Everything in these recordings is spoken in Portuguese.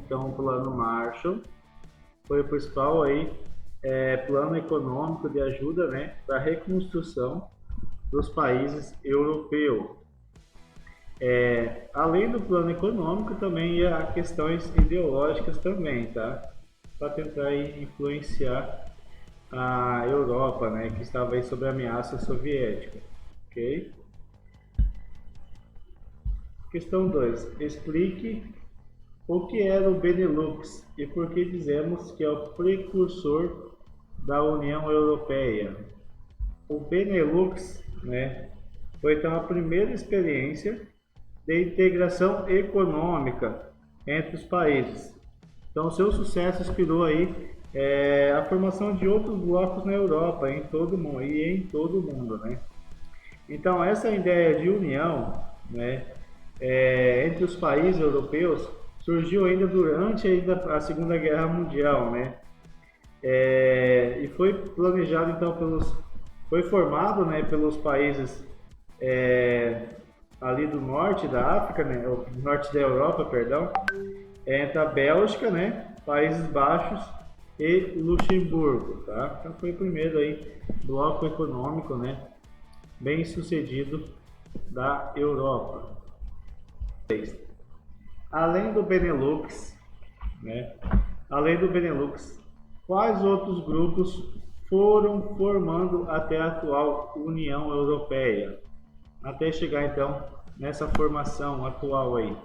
então o Plano Marshall, foi o principal aí, plano econômico de ajuda, né, para a reconstrução dos países europeus. Além do plano econômico, também ia questões ideológicas também, tá? Para tentar influenciar a Europa, né, que estava aí sob a ameaça soviética, ok? Questão 2. Explique o que era o Benelux e por que dizemos que é o precursor da União Europeia. O Benelux, né, foi então a primeira experiência de integração econômica entre os países. Então, seu sucesso inspirou aí a formação de outros blocos na Europa, em todo o mundo, né? Então, essa ideia de união, né, entre os países europeus surgiu ainda durante a Segunda Guerra Mundial, né? E foi planejado então foi formado, né, pelos países ali do norte da África, né, norte da Europa, perdão, entre a Bélgica, né, Países Baixos e Luxemburgo, tá? Então foi o primeiro aí bloco econômico, né, bem sucedido da Europa. Além do Benelux, né, quais outros grupos foram formando até a atual União Europeia, até chegar então nessa formação atual aí?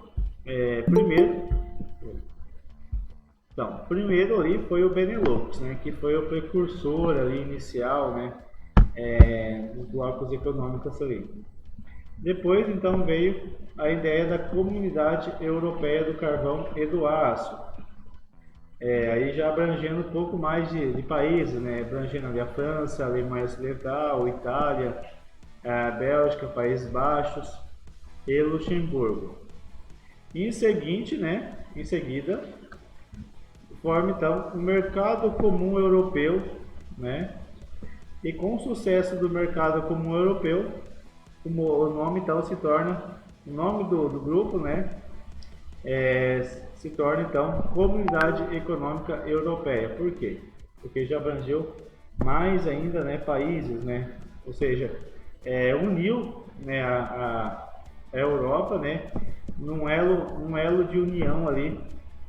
Primeiro ali foi o Benelux, né, que foi o precursor ali inicial, né, dos blocos econômicos ali. Depois então veio a ideia da Comunidade Europeia do Carvão e do Aço, aí já abrangendo um pouco mais de países, né, abrangendo ali a França, a Alemanha Ocidental, Itália, a Bélgica, Países Baixos e Luxemburgo. Em seguida, forma então o Mercado Comum Europeu, né? E com o sucesso do Mercado Comum Europeu, o nome então se torna, o nome do grupo, né? Se torna então Comunidade Econômica Europeia. Por quê? Porque já abrangeu mais ainda, né, países, né? Ou seja, uniu, né, a Europa, né, num elo de união ali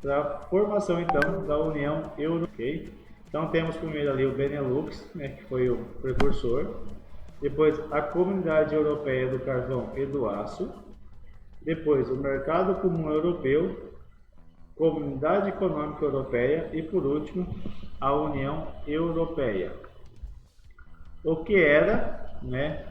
para a formação então da União Europeia. Então temos primeiro ali o Benelux, né, que foi o precursor, depois a Comunidade Europeia do Carvão e do Aço, depois o Mercado Comum Europeu, Comunidade Econômica Europeia e por último a União Europeia. O que era, né,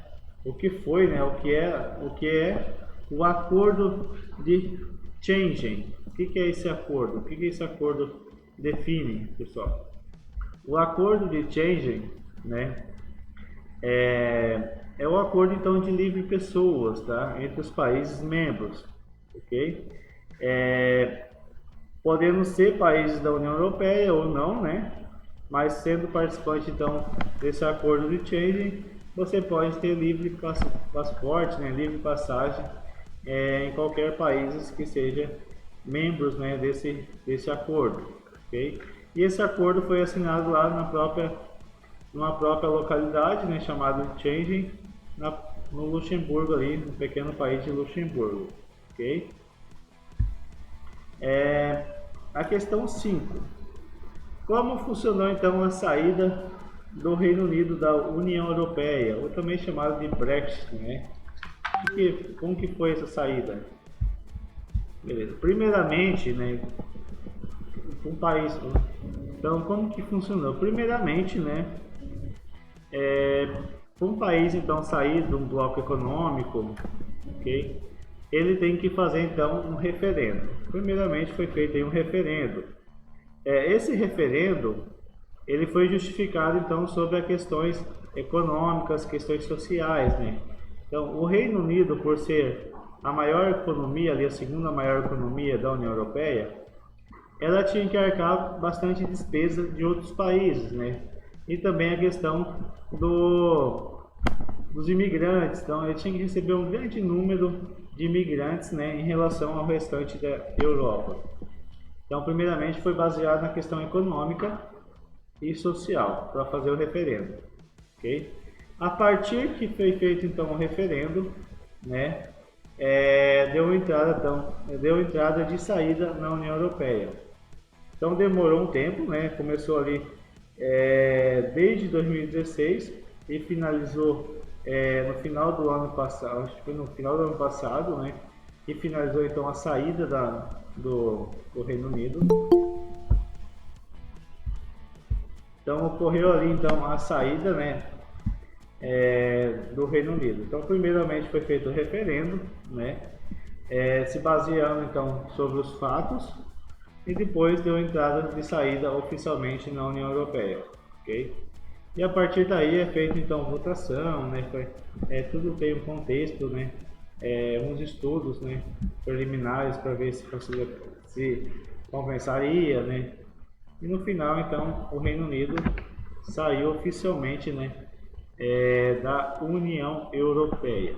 o que foi, né, o que é o Acordo de Schengen. O que é esse acordo? O que esse acordo define, pessoal? O Acordo de Schengen, né, é o acordo então de livre pessoas, tá, entre os países membros, ok? Podendo ser países da União Europeia ou não, né? Mas sendo participante então desse acordo de Schengen, você pode ter livre passaporte, né, livre passagem em qualquer país que seja membros, né, desse acordo, ok? E esse acordo foi assinado lá numa própria localidade, né, chamada Schengen, no Luxemburgo ali, no pequeno país de Luxemburgo, ok? A questão 5. Como funcionou então a saída do Reino Unido da União Europeia, ou também chamado de Brexit, né? Como que foi essa saída? Beleza. Primeiramente, né, um país. Então, como que funcionou? Primeiramente, né, um país então sair de um bloco econômico, ok? Ele tem que fazer então um referendo. Primeiramente foi feito aí um referendo. Esse referendo ele foi justificado então sobre as questões econômicas, questões sociais, né? Então o Reino Unido, por ser a maior economia, ali a segunda maior economia da União Europeia, ela tinha que arcar bastante despesa de outros países, né? E também a questão dos imigrantes. Então ele tinha que receber um grande número de imigrantes, né, em relação ao restante da Europa. Então, primeiramente, foi baseado na questão econômica e social para fazer o referendo, ok? A partir que foi feito então o referendo, né, deu entrada de saída na União Europeia. Então demorou um tempo, né? Começou ali desde 2016 e finalizou no final do ano passado, acho que foi no final do ano passado, né? E finalizou então a saída do Reino Unido. Então ocorreu ali então a saída, né, do Reino Unido. Então primeiramente foi feito o referendo, né, se baseando então sobre os fatos e depois deu entrada de saída oficialmente na União Europeia, ok? E a partir daí é feito então votação, né? Tudo tem um contexto, né? Uns estudos, né? Preliminares para ver se compensaria, né? E no final então o Reino Unido saiu oficialmente, né? Da União Europeia.